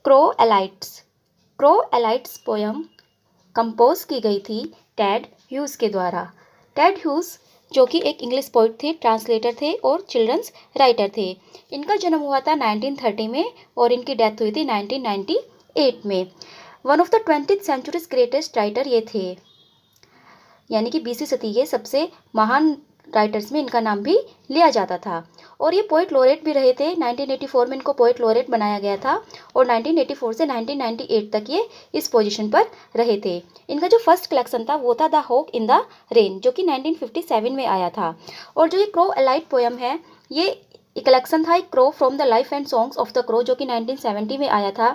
Crow एलाइट्स। Crow एलाइट्स poem compose की गई थी टेड ह्यूज के द्वारा। टेड ह्यूज जो कि एक इंग्लिश पोइट थे, ट्रांसलेटर थे और चिल्ड्रंस राइटर थे। इनका जन्म हुआ था 1930 में और इनकी डेथ हुई थी 1998 में। One of the 20th century's greatest writer ये थे, यानी कि 20वीं सदी के सबसे महान राइटर्स में इनका नाम भी लिया जाता था। और ये पोइट लोरेट भी रहे थे। 1984 में इनको पोइट लोरेट बनाया गया था और 1984 से 1998 तक ये इस पोजीशन पर रहे थे। इनका जो फर्स्ट कलेक्शन था वो था the hawk in the rain, जो कि 1957 में आया था। और जो ये क्रो एलाइट पोयम है, ये कलेक्शन था एक crow from the life and songs of the crow, जो कि 1970 में आया था।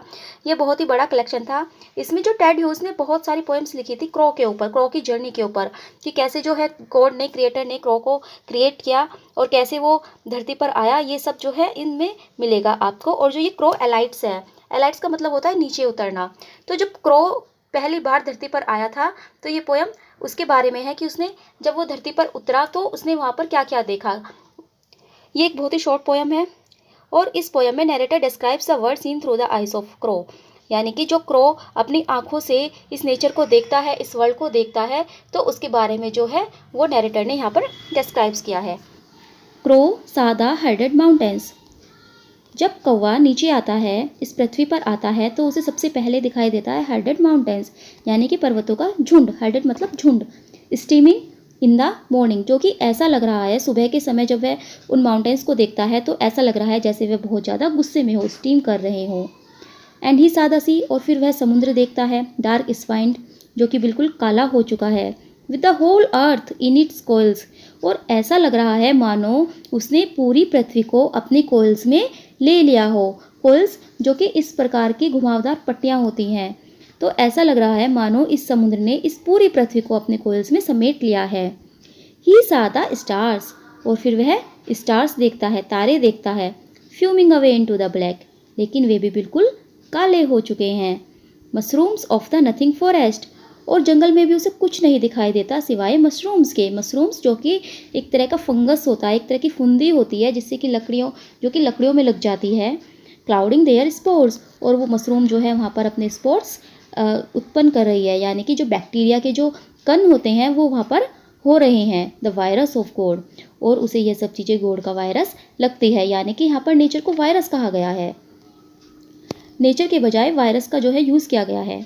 ये बहुत ही बड़ा कलेक्शन था। इसमें जो टेड ह्यूज ने बहुत सारी पोएम्स लिखी थी क्रो के ऊपर, क्रो की जर्नी के ऊपर, कि कैसे जो है गॉड ने, क्रिएटर ने क्रो को क्रिएट किया और कैसे वो धरती पर आया, ये सब जो है इनमें मिलेगा आपको। और जो ये क्रो एलाइट्स है, एलाइट्स का मतलब होता है नीचे उतरना। तो जब क्रो पहली बार धरती पर आया था तो ये पोयम उसके बारे में है कि उसने जब वो धरती पर उतरा तो उसने वहाँ पर क्या क्या देखा। ये एक बहुत ही शॉर्ट पोयम है और इस पोयम में narrator describes the world seen through the eyes of crow, यानी कि जो क्रो अपनी आंखों से इस नेचर को देखता है, इस वर्ल्ड को देखता है, तो उसके बारे में जो है वो नैरेटर ने यहाँ पर डिस्क्राइब्स किया है। Crow saw the headed mountains। जब कौवा नीचे आता है, इस पृथ्वी पर आता है, तो उसे सबसे पहले दिखाई देता है हेडेड माउंटेन्स, यानी कि पर्वतों का झुंड। हेडेड मतलब झुंड। स्टीमिंग इन द मॉर्निंग, जो कि ऐसा लग रहा है सुबह के समय जब वह उन माउंटेन्स को देखता है तो ऐसा लग रहा है जैसे वह बहुत ज़्यादा गुस्से में हो, स्टीम कर रहे हो। And he saw the sea, और फिर वह समुद्र देखता है, डार्क स्पाइंड, जो कि बिल्कुल काला हो चुका है, with the whole earth in its coils, और ऐसा लग रहा है मानो उसने पूरी पृथ्वी को अपने कोइल्स में ले लिया हो। कोइल्स जो कि इस प्रकार की घुमावदार पट्टियाँ होती हैं, तो ऐसा लग रहा है मानो इस समुद्र ने इस पूरी पृथ्वी को अपने कोइल्स में समेट लिया है। ही saw the स्टार्स, और फिर वह स्टार्स देखता है, तारे देखता है, fuming away into the black, लेकिन वे भी बिल्कुल काले हो चुके हैं। Mushrooms of the nothing forest, और जंगल में भी उसे कुछ नहीं दिखाई देता सिवाय मशरूम्स के। मशरूम्स जो कि एक तरह का फंगस होता है, एक तरह की फुंदी होती है जिससे कि लकड़ियों में लग जाती है। क्लाउडिंग देयर स्पोर्स, और वो मशरूम जो है वहाँ पर अपने स्पोर्स उत्पन्न कर रही है, यानी कि जो बैक्टीरिया के जो कण होते हैं वो वहाँ पर हो रहे हैं। द वायरस ऑफ गॉड, और उसे यह सब चीज़ें गॉड का वायरस लगती है, यानी कि यहाँ पर नेचर को वायरस कहा गया है। नेचर के बजाय वायरस का जो है यूज़ किया गया है।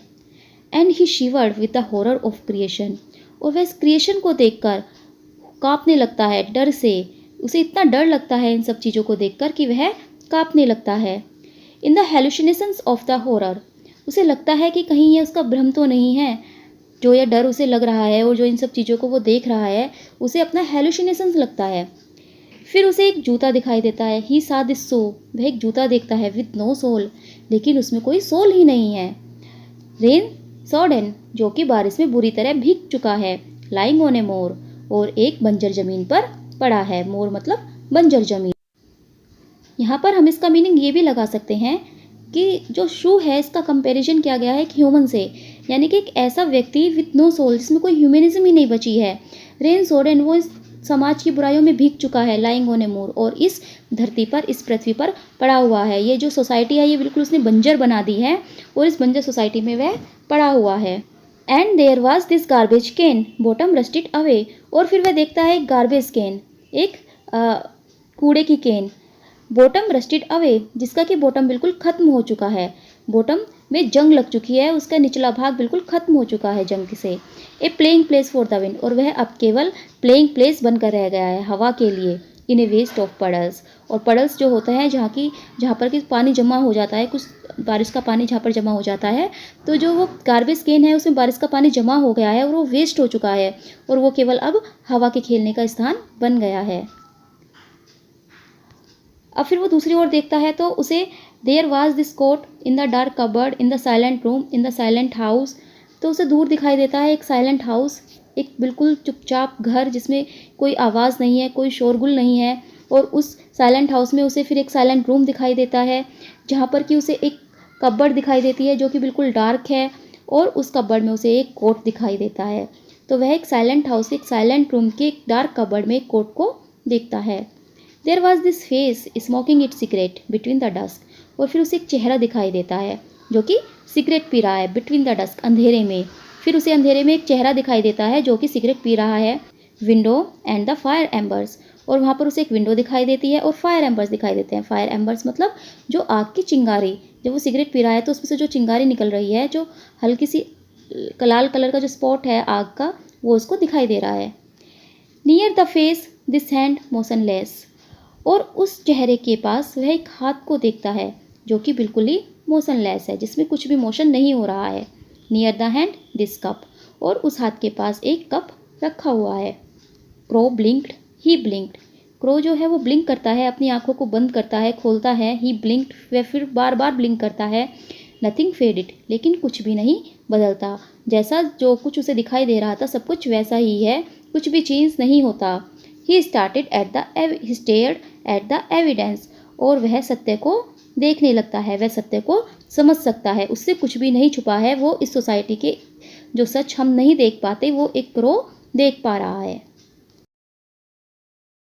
And he शिवर्ड with the horror of creation, और वह इस क्रिएशन को देखकर कांपने लगता है डर से। उसे इतना डर लगता है इन सब चीज़ों को देखकर कि वह कांपने लगता है। In the hallucinations of the horror, उसे लगता है कि कहीं ये उसका भ्रम तो नहीं है, जो यह डर उसे लग रहा है और जो इन सब चीज़ों को वो देख रहा है उसे अपना हेलुसिनेशंस लगता है। फिर उसे एक जूता दिखाई देता है। ही saw this shoe, वह एक जूता देखता है विद नो सोल, लेकिन उसमें कोई सोल ही नहीं है। रेन सॉडेन, जो कि बारिश में बुरी तरह भीग चुका है, लाइंग ऑन ए मोर, और एक बंजर जमीन पर पड़ा है। मोर मतलब बंजर जमीन। यहाँ पर हम इसका मीनिंग ये भी लगा सकते हैं कि जो शू है इसका कंपैरिजन किया गया है एक ह्यूमन से, यानी कि एक ऐसा व्यक्ति विद नो सोल जिसमें कोई ह्यूमनिज्म ही नहीं बची है। रेन सॉडेन, वो इस समाज की बुराइयों में भीग चुका है, लाइंग ऑन ए मोर, और इस धरती पर, इस पृथ्वी पर पड़ा हुआ है। ये जो सोसाइटी है ये बिल्कुल उसने बंजर बना दी है और इस बंजर सोसाइटी में वह पड़ा हुआ है। And there was this garbage can, bottom rusted away, और फिर वह देखता है एक गार्बेज कैन, एक कूड़े की कैन, बॉटम रस्टेड अवे, जिसका कि बॉटम बिल्कुल ख़त्म हो चुका है। बॉटम में जंग लग चुकी है, उसका निचला भाग बिल्कुल ख़त्म हो चुका है जंग से। A playing place for the wind, और वह अब केवल प्लेइंग प्लेस बनकर रह गया है हवा के लिए। इन ए वेस्ट ऑफ पडल्स, और पडल्स जो होता है जहाँ पर कि पानी जमा हो जाता है, कुछ बारिश का पानी जहाँ पर जमा हो जाता है, तो जो वो गार्बेज कैन है उसमें बारिश का पानी जमा हो गया है और वो वेस्ट हो चुका है और वो केवल अब हवा के खेलने का स्थान बन गया है। अब फिर वो दूसरी ओर देखता है तो उसे there was this coat in the dark cupboard in the silent room in the silent house, तो उसे दूर दिखाई देता है एक साइलेंट हाउस, एक बिल्कुल चुपचाप घर जिसमें कोई आवाज़ नहीं है, कोई शोरगुल नहीं है। और उस साइलेंट हाउस में उसे फिर एक साइलेंट रूम दिखाई देता है जहाँ पर कि उसे एक कबर्ड दिखाई देती है जो कि बिल्कुल डार्क है, और उस कबर्ड में उसे एक कोट दिखाई देता है। तो वह एक साइलेंट हाउस, एक साइलेंट रूम के एक डार्क कबर्ड में एक कोट को देखता है। There was this face smoking it cigarette between the dusk, और फिर उसे एक चेहरा दिखाई देता है जो कि सिगरेट पी रहा है बिटवीन द डस्क, अंधेरे में। फिर उसे अंधेरे में एक चेहरा दिखाई देता है जो कि सिगरेट पी रहा है। विंडो एंड द फायर एम्बर्स, और वहाँ पर उसे एक विंडो दिखाई देती है और फायर एम्बर्स दिखाई देते हैं। फायर एम्बर्स मतलब जो आग की चिंगारी, जब वो सिगरेट पी रहा है तो उसमें से जो चिंगारी निकल रही है, जो हल्की सी लाल कलर का जो स्पॉट है आग का, वो उसको दिखाई दे रहा है। Near the face this hand motionless, और उस चेहरे के पास वह एक हाथ को देखता है जो कि बिल्कुल ही मोशनलेस है, जिसमें कुछ भी मोशन नहीं हो रहा है। Near the hand this cup, और उस हाथ के पास एक कप रखा हुआ है। क्रो ब्लिंक्ड, ही ब्लिंक्ड, क्रो जो है वो ब्लिंक करता है, अपनी आंखों को बंद करता है, खोलता है। ही ब्लिंक्ड, वह फिर बार बार ब्लिंक करता है। नथिंग फेडेड, लेकिन कुछ भी नहीं बदलता। जैसा जो कुछ उसे दिखाई दे रहा था सब कुछ वैसा ही है, कुछ भी चेंज नहीं होता। He started he stared at the evidence, और वह सत्य को देखने लगता है, वह सत्य को समझ सकता है, उससे कुछ भी नहीं छुपा है। वो इस सोसाइटी के जो सच हम नहीं देख पाते वो एक क्रो देख पा रहा है।